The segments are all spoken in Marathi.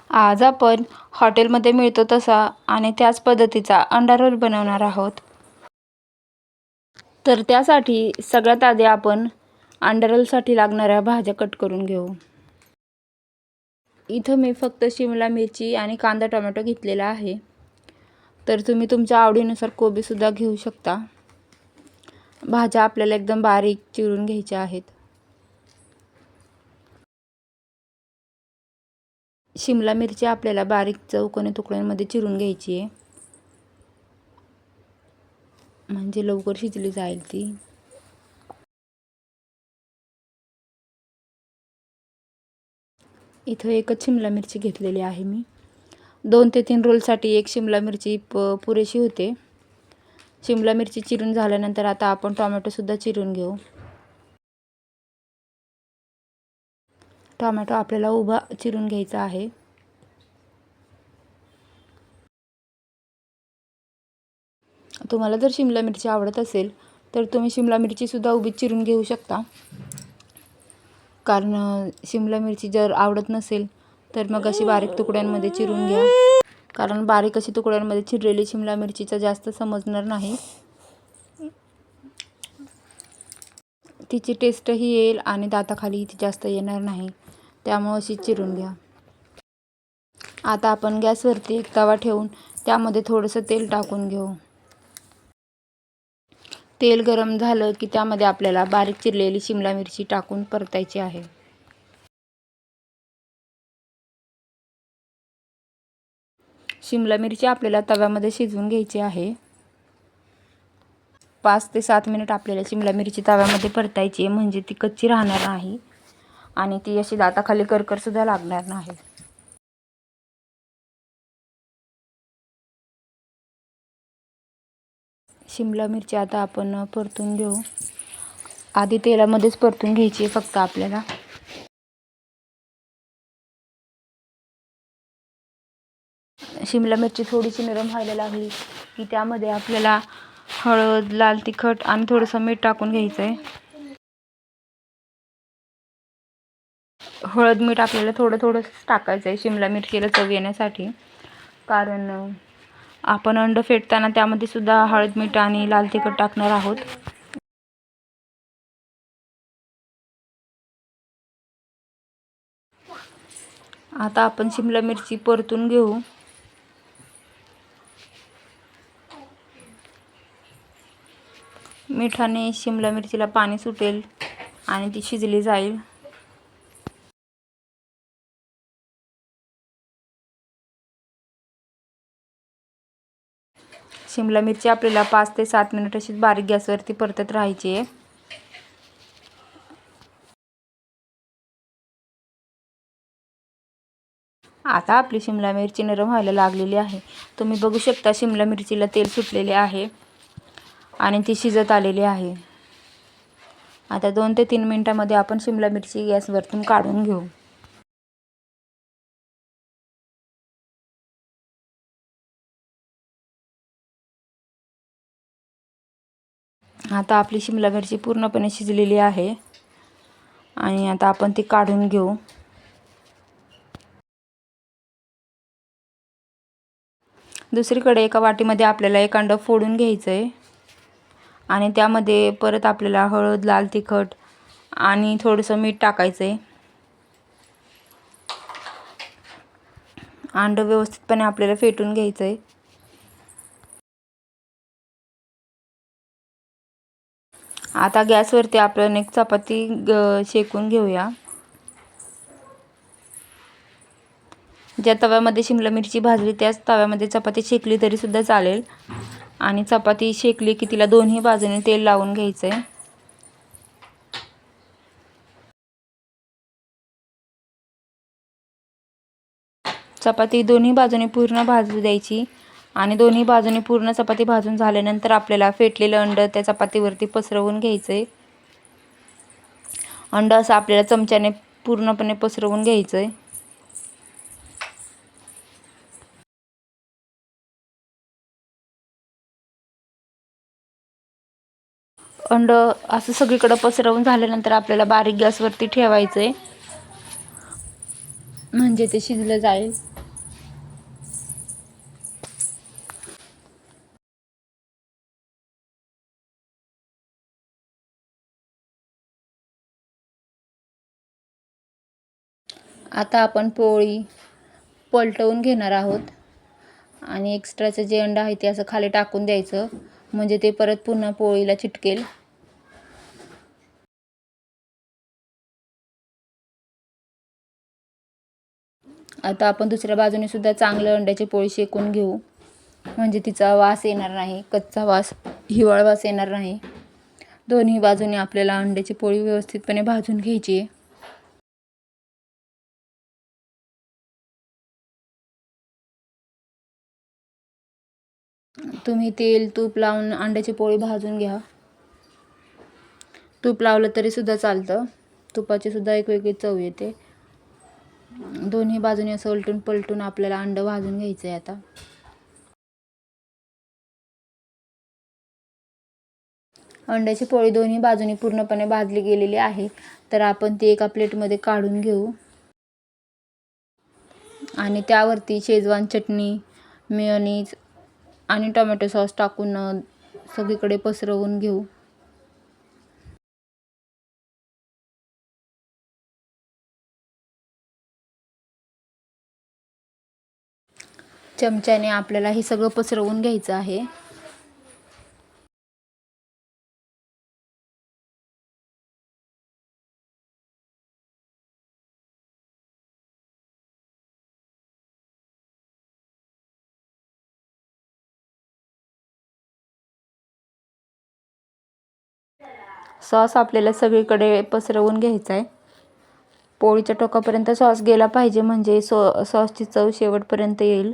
आज आपण हॉटेलमध्ये मिळतो तसा आणि त्याच पद्धतीचा अंडा रोल बनवणार आहोत. तर त्यासाठी सगळ्यात आधी आपण अंडा रोलसाठी लागणाऱ्या भाज्या कट करून घेऊ. इथं मी फक्त शिमला मिरची आणि कांदा टोमॅटो घेतलेला आहे. तर तुम्ही तुमच्या आवडीनुसार कोबीसुद्धा घेऊ शकता. भाज्या आपल्याला एकदम बारीक चिरून घ्यायच्या आहेत. शिमला मिरची आपल्याला बारीक चौकोनी तुकड्यांमध्ये चिरून घ्यायची आहे, म्हणजे लवकर शिजली जाईल ती. इथं एकच शिमला मिरची घेतलेली आहे मी. 2 ते 3 रोलसाठी एक शिमला मिरची पुरेशी होते. शिमला मिरची चिरून झाल्यानंतर आता आपण टोमॅटोसुद्धा चिरून घेऊ. टोमॅटो आपल्याला उभा चिरून घ्यायचा आहे. तुम्हाला जर शिमला मिरची आवडत असेल तर तुम्ही शिमला मिरचीसुद्धा उभी चिरून घेऊ शकता. कारण शिमला मिरची जर आवडत नसेल तर मग अशी बारीक तुकड्यांमध्ये चिरून घ्या. कारण बारीक अशी तुकड्यांमध्ये चिरलेली शिमला मिरचीचा जास्त समजणार नाही. तिची टेस्टही येईल आणि दाताखाली ती जास्त येणार नाही. त्यामुळे अशी चिरून घ्या. आता आपण गॅसवरती एक तवा ठेवून त्यामध्ये थोडंसं तेल टाकून घेऊ. तेल गरम झालं की त्यामध्ये आपल्याला बारीक चिरलेली शिमला मिरची टाकून परतायची आहे. शिमला मिरची आपल्याला तव्यामध्ये शिजवून घ्यायची आहे. 5 ते 7 मिनिट आपल्याला शिमला मिरची तव्यामध्ये परतायची आहे, म्हणजे ती कच्ची राहणार नाही आणि ती अशी दाताखाली करकरसुद्धा लागणार नाही. शिमला मिरची आता आपण परतून घेऊ. आधी तेलामध्येच परतून घ्यायची आहे फक्त आपल्याला. शिमला मिरची थोडीशी नरम व्हायला लागली की त्यामध्ये आपल्याला हळद, लाल तिखट आणि थोडंसं मीठ टाकून घ्यायचं आहे. हळद मीठ आपल्याला थोडं थोडं टाकायचं आहे शिमला मिरचीला चव येण्यासाठी. कारण आपण अंड फेटताना त्यामध्ये सुद्धा हळद मीठ आणि लाल तिखट टाकणार आहोत. आता आपण शिमला मिरची परतून घेऊ. मिठाने शिमला मिरचीला पाणी सुटेल आणि ती शिजली जाईल. शिमला मिरची आपल्याला 5 ते 7 मिनिट अशीच बारीक गॅसवरती परतत राहायची आहे. आता आपली शिमला मिरची नरम व्हायला लागलेली आहे. तुम्ही बघू शकता शिमला मिरचीला तेल सुटलेले आहे आणि ती शिजत आलेली आहे. आता 2 ते 3 मिनिटांमध्ये आपण शिमला मिरची गॅसवरतून काढून घेऊ. आता आपली शिमला मिरची पूर्णपणे शिजलेली आहे आणि आता आपण ती काढून घेऊ. दुसरीकडे एका वाटीमध्ये आपल्याला एक अंडं फोडून घ्यायचं आहे आणि त्यामध्ये परत आपल्याला हळद, लाल तिखट आणि थोडंसं मीठ टाकायचं आहे. अंडं व्यवस्थितपणे आपल्याला फेटून घ्यायचं आहे. आता गॅसवरती आपण एक चपाती शेकून घेऊया. ज्या तव्यामध्ये शिमला मिरची भाजली त्याच तव्यामध्ये चपाती शेकली तरी सुद्धा चालेल. आणि चपाती शेकली की तिला दोन्ही बाजूने तेल लावून घ्यायचं आहे. चपाती दोन्ही बाजूने पूर्ण भाजू द्यायची आणि दोन्ही बाजूने पूर्ण चपाती भाजून झाल्यानंतर आपल्याला फेटलेलं अंड त्या चपातीवरती पसरवून घ्यायचं आहे. अंड असं आपल्याला चमच्याने पूर्णपणे पसरवून घ्यायचं आहे. अंड असं सगळीकडे पसरवून झाल्यानंतर आपल्याला बारीक गॅसवरती ठेवायचं आहे, म्हणजे ते शिजलं जाईल. आता आपण पोळी पलटवून घेणार आहोत आणि एक्स्ट्राचं जे अंड आहे ते असं खाली टाकून द्यायचं, म्हणजे ते परत पुन्हा पोळीला चिटकेल. आता आपण दुसऱ्या बाजूने सुद्धा चांगलं अंड्याची पोळी शेकून घेऊ, म्हणजे तिचा वास येणार नाही, कच्चा वास, हिवाळा वास येणार नाही. दोन्ही बाजूने आपल्याला अंड्याची पोळी व्यवस्थितपणे भाजून घ्यायची आहे. तुम्ही तेल तूप लावून अंड्याची पोळी भाजून घ्या. तूप लावलं तरी सुद्धा चालतं, तुपाची सुद्धा एक वेगळी चव येते. दोन्ही बाजूने असं उलटून पलटून आपल्याला अंडं भाजून घ्यायचं आहे. आता अंड्याची पोळी दोन्ही बाजूनी पूर्णपणे भाजली गेलेली आहे, तर आपण ती एका प्लेटमध्ये काढून घेऊ आणि त्यावरती शेजवान चटणी, मेयोनीज आणि टोमॅटो सॉस टाकून सगळीकडे पसरवून घेऊ. चमच्याने आपल्याला हे सगळं पसरवून घ्यायचं आहे. सॉस आपल्याला सगळीकडे पसरवून घ्यायचा आहे. पोळीच्या टोकापर्यंत सॉस गेला पाहिजे, म्हणजे सॉसची चव शेवटपर्यंत येईल.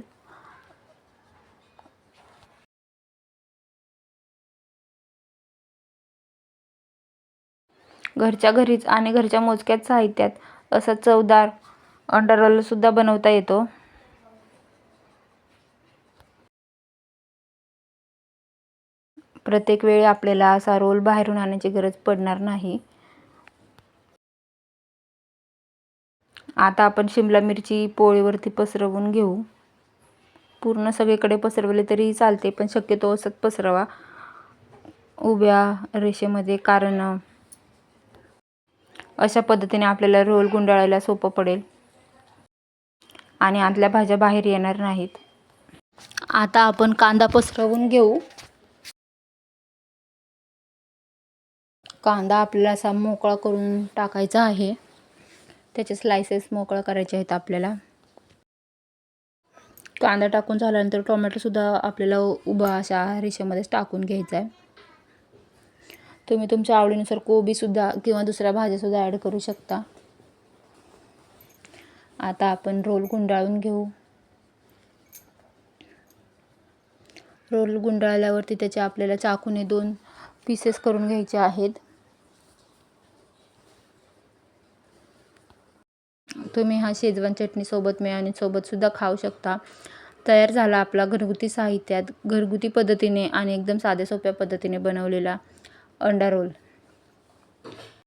घरच्या घरीच आणि घरच्या मोजक्याच साहित्यात असा चवदार अंडा रोल सुद्धा बनवता येतो. प्रत्येक वेळी आपल्याला असा रोल बाहेरून आणायची गरज पडणार नाही. आता आपण शिमला मिरची पोळीवरती पसरवून घेऊ. पूर्ण सगळीकडे पसरवले तरी चालते, पण शक्यतो असंच पसरवा उभ्या रेषेमध्ये, कारण अशा पद्धतीने आपल्याला रोल गुंडाळायला सोपं पडेल आणि आतल्या भाज्या बाहेर येणार नाहीत. आता आपण कांदा पसरवून घेऊ. कांदा आपल्याला असा मोकळा करून टाकायचा आहे, त्याचे स्लायसेस मोकळा करायचे आहेत आपल्याला. कांदा टाकून झाल्यानंतर टोमॅटोसुद्धा आपल्याला उभा अशा रेषेमध्येच टाकून घ्यायचा आहे. तुम्ही तुमच्या आवडीनुसार कोबीसुद्धा किंवा दुसऱ्या भाज्यासुद्धा ॲड करू शकता. आता आपण रोल गुंडाळून घेऊ. रोल गुंडाळल्यावरती त्याचे आपल्याला चाकूने 2 पीसेस करून घ्यायचे आहेत. तुम्ही हा शेजवान चटणीसोबत मेयोनीजसोबत सुद्धा खाऊ शकता. तयार झाला आपला घरगुती साहित्यात, घरगुती पद्धतीने आणि एकदम साध्या सोप्या पद्धतीने बनवलेला अंडा रोल.